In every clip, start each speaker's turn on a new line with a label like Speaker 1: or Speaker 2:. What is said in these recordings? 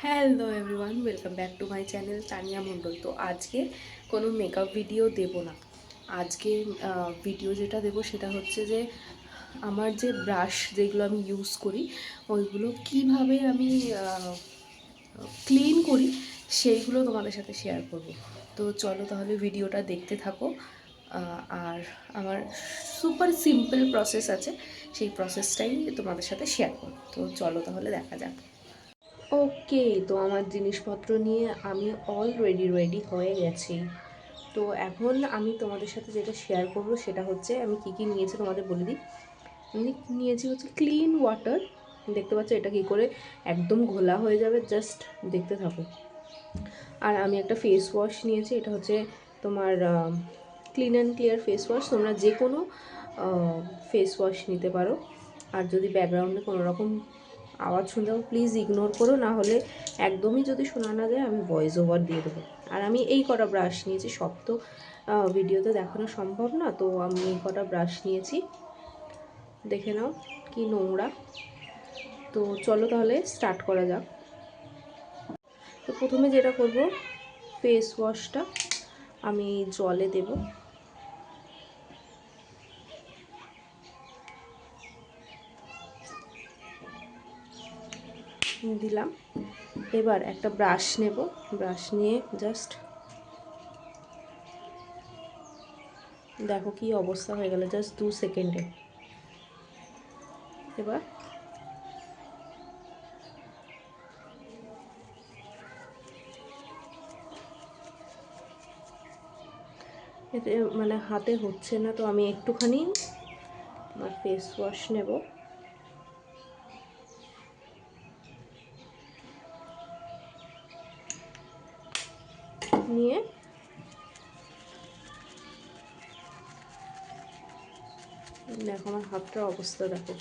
Speaker 1: Hello everyone, welcome back to my channel Tania Mondal. তো আজকে কোনো মেকআপ ভিডিও দেব না। আজকে ভিডিও যেটা দেব সেটা হচ্ছে যে আমার যে ব্রাশ যেগুলো আমি ইউজ করি ওইগুলো কিভাবে আমি ক্লিন করি সেইগুলো তোমাদের সাথে শেয়ার করব। তো চলো তাহলে ভিডিওটা দেখতে থাকো। আর আমার সুপার সিম্পল প্রসেস আছে, সেই প্রসেসটাই তোমাদের সাথে শেয়ার করব। তো চলো তাহলে দেখা যাক। ওকে, তো আমার জিনিসপত্র নিয়ে আমি অলরেডি রেডি হয়ে গেছি। তো এখন আমি তোমাদের সাথে যেটা শেয়ার করব সেটা হচ্ছে আমি কি কি নিয়েছি তোমাদের বলে দিই। আমি নিয়েছি হচ্ছে ক্লিন ওয়াটার। দেখতে পাচ্ছ এটা কী করে একদম ঘোলা হয়ে যাবে, জাস্ট দেখতে থাকো। আর আমি একটা ফেস ওয়াশ নিয়েছি, এটা হচ্ছে তোমার clean and clear face wash. তোমরা যে কোনো ফেস ওয়াশ নিতে পারো। আর যদি ব্যাকগ্রাউন্ডে কোনো রকম আওয়াজ শুনতে পাও প্লিজ ইগনোর করো, না হলে একদমই যদি শোনা না যায় আমি ভয়েস ওভার দিয়ে দেবো। আর আমি এই কটা ব্রাশ নিয়েছি, সব তো ভিডিওতে দেখানো সম্ভব না, তো আমি এই কটা ব্রাশ নিয়েছি। দেখে নাও কি নোংরা। তো চলো তাহলে স্টার্ট করা যাক। তো প্রথমে যেটা করব, ফেস ওয়াশটা আমি জলে দেব। দিলাম। এবার একটা ব্রাশ নেব, ব্রাশ নিয়ে জাস্ট দেখো কি অবস্থা হয়ে গেল জাস্ট 2 সেকেন্ডে। এবার এতে মানে হাতে হচ্ছে না, তো আমি একটুখানি আমার ফেস ওয়াশ নেব। নিয়ে দেখো আমার হাতটার অবস্থা দেখো।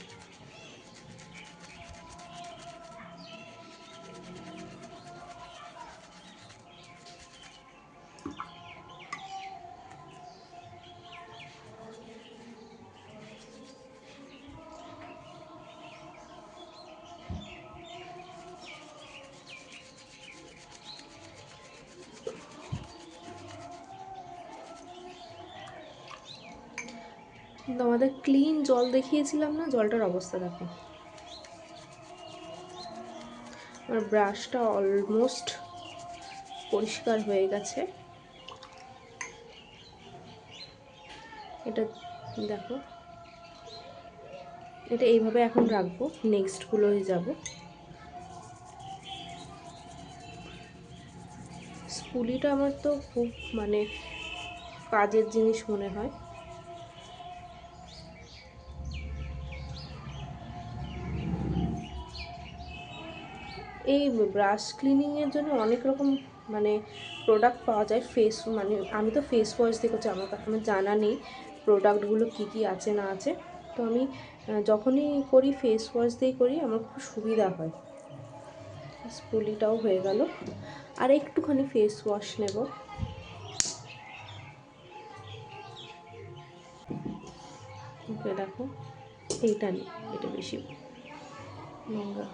Speaker 1: তোমাদের ক্লিন জল দেখিয়েছিলাম না, জলটার অবস্থা দেখো। আমার ব্রাশটা অলমোস্ট পরিষ্কার হয়ে গেছে। এটা দেখো, এটা এইভাবে এখন রাখবো, নেক্সটগুলোয় যাব। স্পুলিটা আমার তো খুব মানে কাজের জিনিস মনে হয়। এই ব্রাশ ক্লিনিংয়ের জন্য অনেক রকম মানে প্রোডাক্ট পাওয়া যায়। মানে আমি তো ফেস ওয়াশ দিয়ে করছি, আমার জানা নেই প্রোডাক্টগুলো কি কি আছে না আছে। তো আমি যখনই করি ফেস ওয়াশ দিয়েই করি, আমার খুব সুবিধা হয়। স্পুলিটাও হয়ে গেল, আর একটুখানি ফেস ওয়াশ নেব। ওকে দেখো, এইটা নেই, এটা বেশি নোংরা।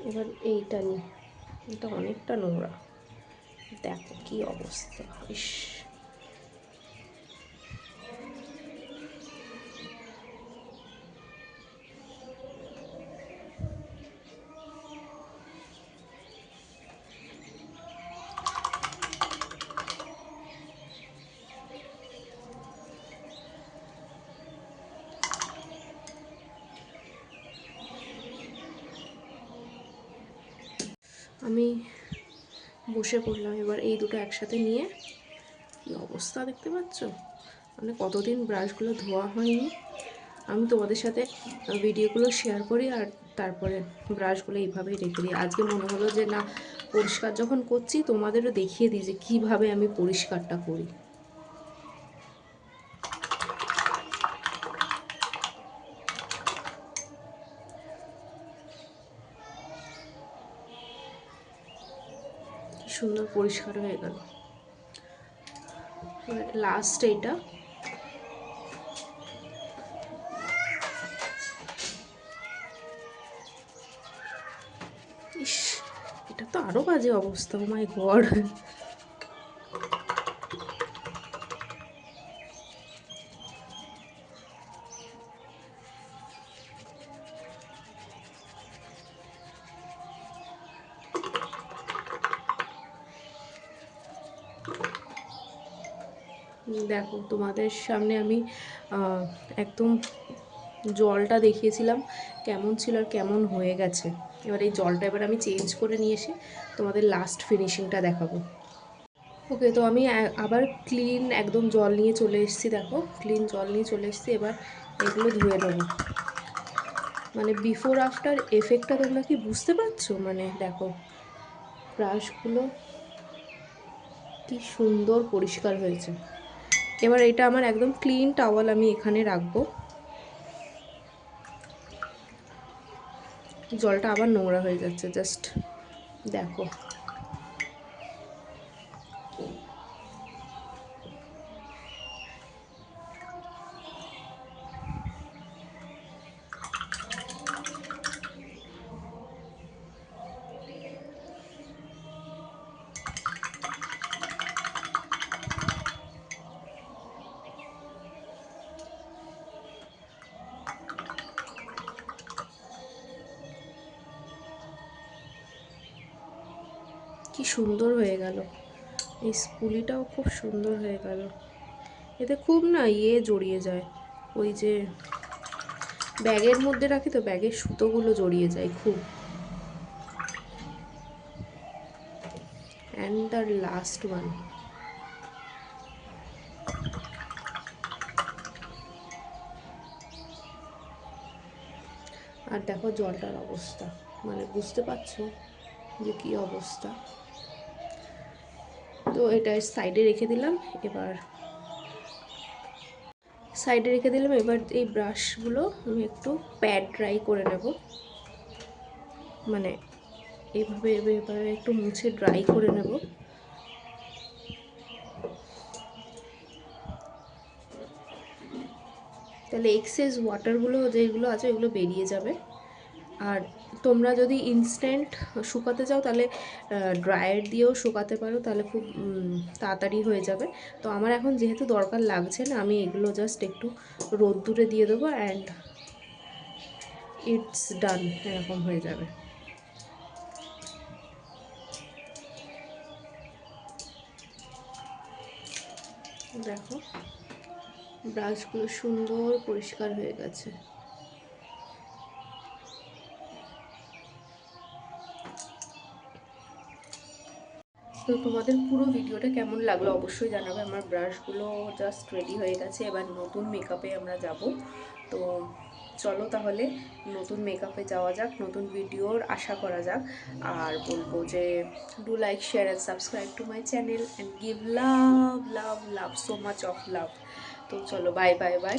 Speaker 1: এবার এইটা নিই, এটা অনেকটা নোংরা, দেখো কি অবস্থা। ইস, আমি বসে পড়লাম। এবার এই দুটো একসাথে নিয়ে কি অবস্থা দেখতে পাচ্ছ, মানে কতদিন ব্রাশগুলো ধোয়া হয়নি। আমি তোমাদের সাথে ভিডিওগুলো শেয়ার করি আর তারপরে ব্রাশগুলো এইভাবেই রেখে দিই। আজকে মনে হলো যে না, পরিষ্কার যখন করছি তোমাদেরও দেখিয়ে দিই যে কীভাবে আমি পরিষ্কারটা করি। সুন্দর পরিষ্কার হয়ে গেল। লাস্ট এইটা, ইস এটা তো আরো বাজে অবস্থা, ও মাই গড। দেখো তোমাদের সামনে আমি একদম জলটা দেখিয়েছিলাম কেমন ছিল আর কেমন হয়ে গেছে। এবার এই জলটা এবার আমি চেঞ্জ করে নিয়ে এসে তোমাদের লাস্ট ফিনিশিংটা দেখাবো। ওকে, তো আমি আবার ক্লিন একদম জল নিয়ে চলে এসেছি। দেখো ক্লিন জল নিয়ে চলে এসেছি। এবার এগুলো ধুয়ে নেবো। মানে বিফোর আফটার এফেক্টটা তোমরা কি বুঝতে পারছো? মানে দেখো ব্রাশগুলো কি সুন্দর পরিষ্কার হয়েছে। এবার এটা আমার একদম ক্লিন টাওয়াল আমি এখানে রাখবো। জলটা আবার নোংরা হয়ে যাচ্ছে, জাস্ট দেখো। কি সুন্দর হয়ে গেল, এই স্পুলিটাও খুব সুন্দর হয়ে গেল। এতে খুব না জড়িয়ে যায়, ওই যে ব্যাগের মধ্যে রাখি তো ব্যাগের সুতোগুলো জড়িয়ে যায় খুব। অ্যান্ড দ্য লাস্ট ওয়ান, আর দেখো জলটার অবস্থা, মানে বুঝতে পারছো যে কী অবস্থা। তো এটা সাইডে রেখে দিলাম। এবার এবার এই ব্রাশগুলো আমি একটু প্যাড ড্রাই করে নেব। মানে এইভাবে এভাবে একটু মুছে ড্রাই করে নেব। তাহলে এক্সেস ওয়াটারগুলো যেগুলো আছে এগুলো বেরিয়ে যাবে। আর তোমরা যদি ইনস্ট্যান্ট শুকাতে চাও তাহলে ড্রায়ার দিয়েও শুকাতে পারো, তাহলে খুব তাড়াতাড়ি হয়ে যাবে। তো আমার এখন যেহেতু দরকার লাগছে না, আমি এগুলো জাস্ট একটু রোদ্দুরে দিয়ে দেবো অ্যান্ড ইটস ডান, এরকম হয়ে যাবে। দেখো ব্রাশগুলো সুন্দর পরিষ্কার হয়ে গেছে। তো তোমাদের পুরো ভিডিওটা কেমন লাগলো অবশ্যই জানাবে। আমার ব্রাশগুলো জাস্ট রেডি হয়ে গেছে, এবার নতুন মেকআপে আমরা যাব। তো চলো তাহলে নতুন মেকআপে যাওয়া যাক, নতুন ভিডিওর আশা করা যাক। আর বলবো যে do like, share and subscribe to my channel and give love love love, so much of love. তো চলো বাই বাই বাই।